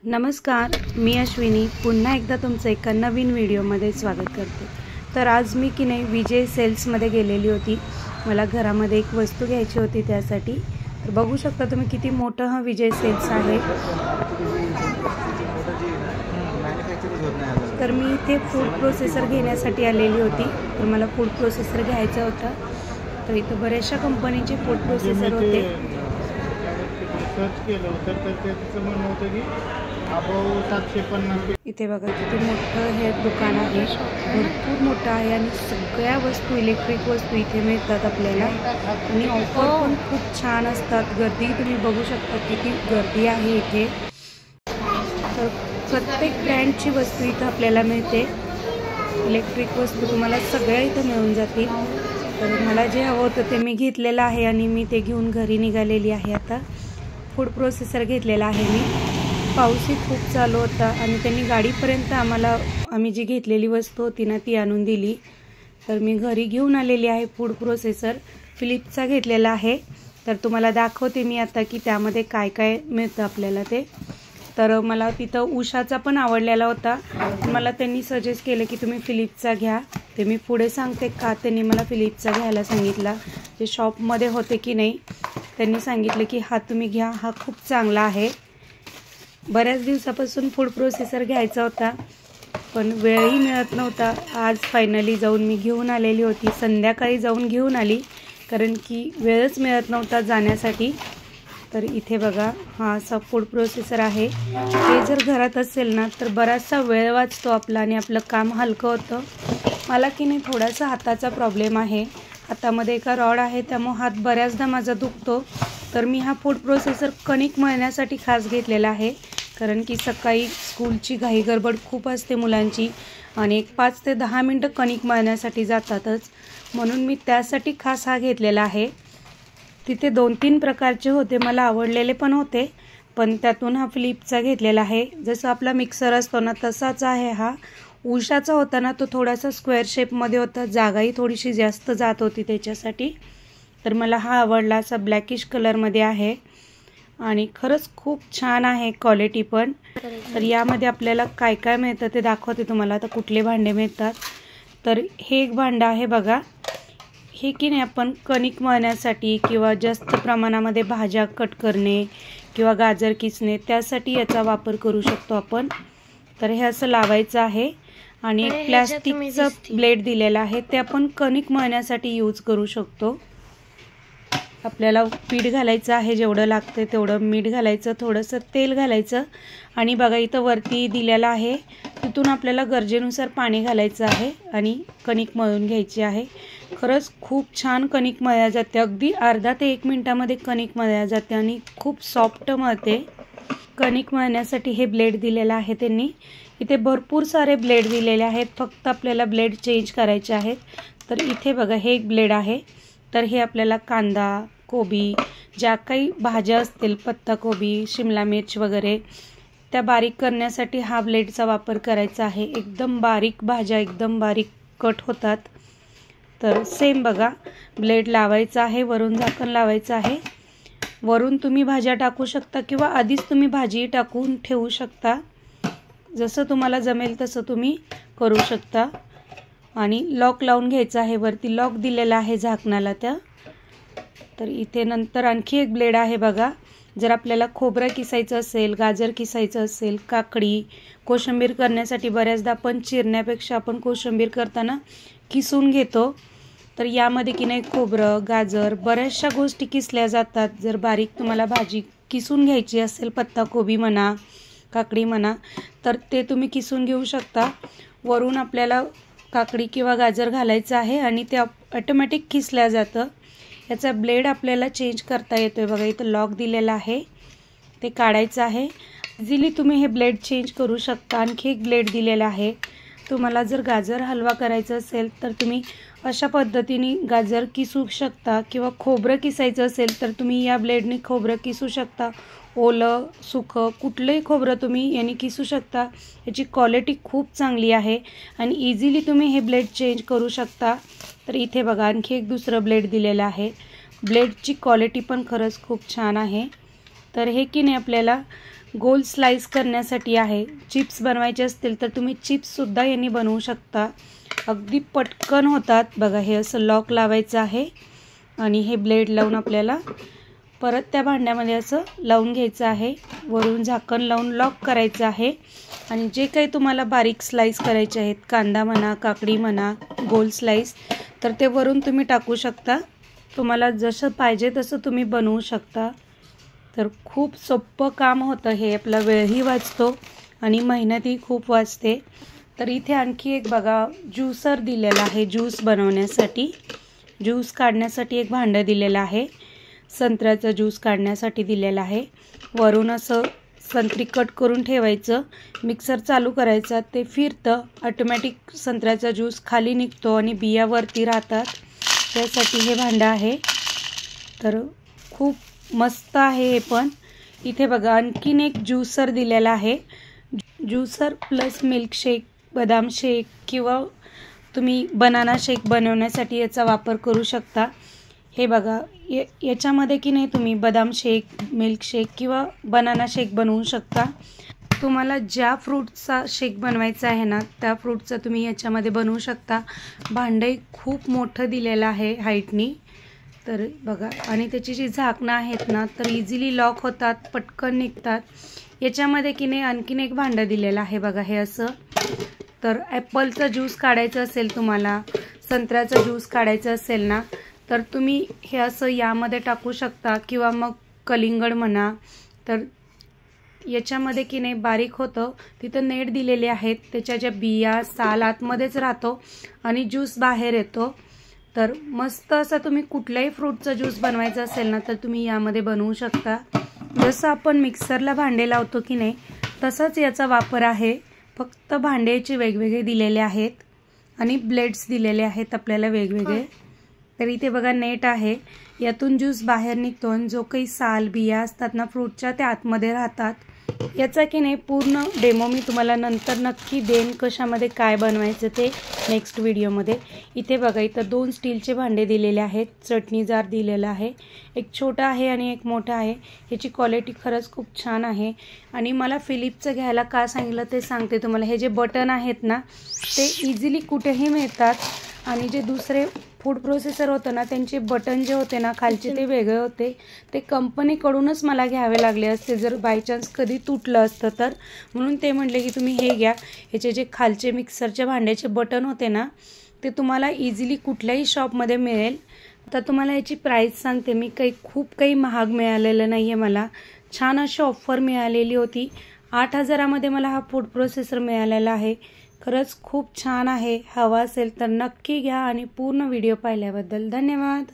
नमस्कार, मी अश्विनी पुन्हा एकदा तुमचं एका नवीन व्हिडिओमध्ये स्वागत करते। तर आज मी की नाही विजय सेल्समध्ये गेलेली होती। मला घरामध्ये एक वस्तू घ्यायची होती त्यासाठी। तर बघू शकता तुम्ही किती मोठा हा विजय सेल्स आहे। तर मी इथे फूड प्रोसेसर घेण्यासाठी आलेली होती। तर मला फूड प्रोसेसर घ्यायचा होता। तर इथे बऱ्याचशा कंपनीचे फूड प्रोसेसर होते। सर्च केलं तर त्याचं म्हणणं होतं की अबाव 750। इथे बघा किती मोठं हे दुकान आहे, भरपूर मोठं आहे आणि सगळ्या वस्तू इलेक्ट्रिक वस्तू इथे मिळतात आपल्याला आणि ऑफर पण खूप छान असतात। गर्दी तुम्ही बघू शकता किती गर्दी आहे इथे। तर प्रत्येक ब्रँडची वस्तू इथं आपल्याला मिळते। इलेक्ट्रिक वस्तू तुम्हाला सगळ्या इथं मिळून जातील। तर मला जे हवं होतं ते मी घेतलेलं आहे आणि मी ते घेऊन घरी निघालेली आहे। आता फूड प्रोसेसर घेतलेला आहे मी। पाऊसही खूप चालू होता आणि त्यांनी गाडीपर्यंत आम्ही जी घेतलेली वस्तू होती ना ती आणून दिली। तर मी घरी घेऊन आलेली आहे। फूड प्रोसेसर फिलिप्सचा घेतलेला आहे। तर तुम्हाला दाखवते मी आता की त्यामध्ये काय काय मिळतं आपल्याला ते। तर मला तिथं उषाचा पण आवडलेला होता, मला त्यांनी सजेस्ट केलं की तुम्ही फिलिप्सचा घ्या। ते मी पुढे सांगते का त्यांनी मला फिलिप्सचा घ्यायला सांगितला। जे शॉपमध्ये होते की नाही त्यांनी सांगितलं की हा तुम्ही घ्या, हा खूप चांगला आहे। बऱ्याच दिवसापासून फूड प्रोसेसर घ्यायचा होता पण वेळही मिळत नव्हता। आज फायनली जाऊन मी घेऊन आलेली होती। संध्याकाळी जाऊन घेऊन आली कारण की वेळच मिळत नव्हता जाण्यासाठी। तर इथे बघा हा असा फूड प्रोसेसर आहे। हे जर घरात असेल ना तर बराचसा वेळ वाचतो आपला आणि आपलं काम हलकं होतं। मला की नाही थोडासा हाताचा प्रॉब्लेम आहे, हातामध्ये एका रॉड आहे त्यामुळे हात बऱ्याचदा माझा दुखतो। तर मी हा फूड प्रोसेसर कणिक मळण्यासाठी खास घेतलेला आहे कारण की सकाळी स्कूलची घाई गडबड खूप असते मुलांची आणि 5 ते 10 मिनिटं कणिक मळण्यासाठी जातातच, म्हणून मी त्यासाठी खास हा घेतलेला आहे। तिथे 2-3 प्रकारचे होते, मला आवडलेले पण होते पण त्यातून हा फिलिप्सचा घेतलेला आहे। जसं आपला मिक्सर असतो ना तसाच आहे हा। उषाचा होता ना तो थोडासा स्क्वेअर शेपमध्ये होता, जागाही थोडीशी जास्त जात होती त्याच्यासाठी। तर मला हा आवडला, असा ब्लॅकिश कलरमध्ये आहे आणि खरंच खूप छान आहे क्वालिटी पण। तर यामध्ये आपल्याला काय काय मिळतं ते दाखवते तुम्हाला। आता कुठले भांडे मिळतात तर हे एक भांडं आहे बघा। हे की नाही आपण कणिक मळण्यासाठी किंवा जास्त प्रमाणामध्ये भाज्या कट करणे किंवा गाजर किसणे त्यासाठी याचा वापर करू शकतो आपण। तर हे असं लावायचं आहे आणि एक प्लास्टिकचं ब्लेड दिलेला आहे, ते आपण कणिक मळण्यासाठी यूज करू शकतो। आपल्याला पीठ घालायचं आहे, जेवढं लागतं तेवढं मीठ घालायचं, थोडंसं तेल घालायचं आणि बघा इथं वरती दिलेलं आहे तिथून आपल्याला गरजेनुसार पाणी घालायचं आहे आणि कणिक मळून घ्यायची आहे। खरंच खूप छान कणिक मळल्या जाते, अगदी अर्धा ते 1 मिनिटामध्ये कणिक मळल्या जाते आणि खूप सॉफ्ट मळते। कणिक मळण्यासाठी हे ब्लेड दिलेलं आहे त्यांनी। इथे भरपूर सारे ब्लेड दिलेले आहेत, फक्त आपल्याला ब्लेड चेंज करायचे आहेत। तर इथे बघा हे एक ब्लेड आहे। तर हे आपल्याला कांदा, कोबी, ज्या काही भाज्या असतील पत्ताकोबी, शिमला मिर्च वगैरे त्या बारीक करण्यासाठी हा ब्लेडचा वापर करायचा आहे। एकदम बारीक भाज्या एकदम बारीक कट होतात। तर सेम बघा ब्लेड लावायचा आहे, वरून झाकण लावायचं आहे। वरून तुम्ही भाज्या टाकू शकता किंवा आधीच तुम्ही भाजी टाकून ठेवू शकता, जसं तुम्हाला जमेल तसं तुम्ही करू शकता। आणि लॉक लावून घ्यायचं आहे, वरती लॉक दिलेला आहे झाकणाला त्या। तर इथे नंतर आणखी एक ब्लेड आहे बघा। जर आपल्याला खोबरं किसायचं असेल, गाजर किसायचं असेल, काकडी, कोशिंबीर करण्यासाठी बऱ्याचदा आपण चिरण्यापेक्षा आपण कोशिंबीर करताना किसून घेतो। तर यामध्ये की नाही खोबरं, गाजर बऱ्याचशा गोष्टी किसल्या जातात। जर बारीक तुम्हाला भाजी किसून घ्यायची असेल, पत्ताकोबी म्हणा, काकडी म्हणा, तर ते तुम्ही किसून घेऊ शकता। वरून आपल्याला काकडी किंवा गाजर घालायचं आहे आणि ते ऑटोमॅटिक किसल्या जातं। याचा ब्लेड आपल्याला चेंज करता येतोय बघा, इथं लॉक दिलेला आहे, ते काढायचं आहे। इझिली तुम्ही हे ब्लेड चेंज करू शकता। आणखी एक ब्लेड दिलेला आहे, तुम्हाला जर गाजर हलवा करायचा असेल तर तुम्ही अशा पद्धतीने गाजर किसू शकता किंवा खोबरं किसायचं असेल तर तुम्ही या ब्लेडने खोबरं किसू शकता। ओलं सुकं कुठलंही खोबरं तुम्ही याने किसू शकता। याची क्वालिटी खूप चांगली आहे आणि इझिली तुम्ही हे ब्लेड चेंज करू शकता। तर इथे बघा आणखी एक दुसरं ब्लेड दिलेलं आहे, ब्लेडची क्वालिटी पण खरंच खूप छान आहे। तर हे की नाही आपल्याला गोल स्लाइस करण्यासाठी आहे. चिप्स बनवायचे असतील तर तुम्ही चिप्ससुद्धा यांनी बनवू शकता. अगदी पटकन होतात. बघा, हे असं लॉक लावायचं आहे आणि हे ब्लेड लावून आपल्याला परत त्या भांड्यामध्ये असं लावून घ्यायचं आहे. वरून झाकण लावून लॉक करायचं आहे. आणि जे काही तुम्हाला बारीक स्लाइस करायचे आहेत, कांदा म्हणा, काकडी म्हणा, गोल स्लाइस, तर ते वरून तुम्ही टाकू शकता. तुम्हाला जसं पाहिजे तसं तुम्ही बनवू शकता. तर खूप सोपं काम होतं हे. आपला वेळही वाचतो आणि मेहनतही खूप वाचते. तर इथे आणखी एक बघा ज्यूसर दिलेला आहे. ज्यूस बनवण्यासाठी, ज्यूस काढण्यासाठी एक भांडं दिलेलं आहे. संत्र्याचा ज्यूस काढण्यासाठी दिलेला आहे. वरून असं संत्री कट करून ठेवायचं, मिक्सर चालू करायचा, ते फिरतं, ऑटोमॅटिक संत्र्याचा ज्यूस खाली निघतो आणि बिया वरती राहतात. त्यासाठी हे भांडं आहे. तर खूप मस्त आहे हे पण. इथे बघा आणखीन एक ज्यूसर दिलेला आहे. ज्यूसर प्लस मिल्कशेक, बदाम शेक किंवा तुम्ही बनाना शेक बनवण्यासाठी याचा वापर करू शकता. हे बघा, याच्यामध्ये की नाही तुम्ही बदाम शेक, मिल्कशेक किंवा बनाना शेक बनवू शकता. तुम्हाला ज्या फ्रूटचा शेक बनवायचा आहे ना, त्या फ्रूटचा तुम्ही याच्यामध्ये बनवू शकता. भांडे खूप मोठं दिलेलं आहे हाईटनी. तर बघा, आणि त्याची जी झाकणं आहेत ना, तर इझिली लॉक होतात, पटकन निघतात. याच्यामध्ये की नाही आणखीन एक भांडं दिलेलं आहे. बघा, हे असं. तर ॲपलचा ज्यूस काढायचा असेल, तुम्हाला संत्र्याचा ज्यूस काढायचा असेल ना, तर तुम्ही हे असं यामध्ये टाकू शकता. किंवा मग कलिंगड म्हणा, तर याच्यामध्ये की नाही बारीक होतं, तिथं नेट दिलेले आहेत, त्याच्या ज्या बिया, साल आतमध्येच राहतो आणि ज्यूस बाहेर येतो. तर मस्त असं तुम्ही कुठल्याही फ्रूटचा ज्यूस बनवायचा असेल ना, तर तुम्ही यामध्ये बनवू शकता. जसं आपण मिक्सरला भांडे लावतो की नाही, तसाच याचा वापर आहे. फक्त भांड्याचे वेगवेगळे दिलेले आहेत आणि ब्लेड्स दिलेले आहेत आपल्याला वेगवेगळे. तर इथे बघा नेट आहे, यातून ज्यूस बाहेर निघतो आणि जो काही साल बिया असतात ना फ्रूटच्या, त्या आतमध्ये राहतात. याचा की नाही पूर्ण डेमो मी तुम्हाला नंतर नक्की देईन, कशामध्ये काय बनवायचं ते नेक्स्ट व्हिडिओमध्ये. इथे बघा, इथं 2 स्टीलचे भांडे दिलेले आहेत. चटणी जार दिलेला आहे. एक छोटा आहे आणि एक मोठा आहे. ह्याची क्वालिटी खरंच खूप छान आहे. आणि मला फिलिप्सचं घ्यायला का सांगितलं ते सांगते तुम्हाला. हे जे बटन आहेत ना, ते इझिली कुठेही मिळतात. आणि जे दुसरे फूड प्रोसेसर होतं ना, त्यांचे बटन जे होते ना खालचे, ते वेगळे होते. ते कंपनीकडूनच मला घ्यावे लागले असते जर बाय चान्स कधी तुटलं असतं तर. म्हणून ते म्हटले की तुम्ही हे घ्या. ह्याचे जे खालचे मिक्सरच्या भांड्याचे बटन होते ना, ते तुम्हाला इझिली कुठल्याही शॉपमध्ये मिळेल. आता तुम्हाला याची प्राईस सांगते मी. खूप काही महाग मिळालेलं नाही आहे मला. छान अशी ऑफर मिळालेली होती. 8,000मध्ये मला हा फूड प्रोसेसर मिळालेला आहे. खरंच खूप छान आहे. हवा असेल तर नक्की घ्या. आणि पूर्ण व्हिडिओ पाहिल्याबद्दल धन्यवाद.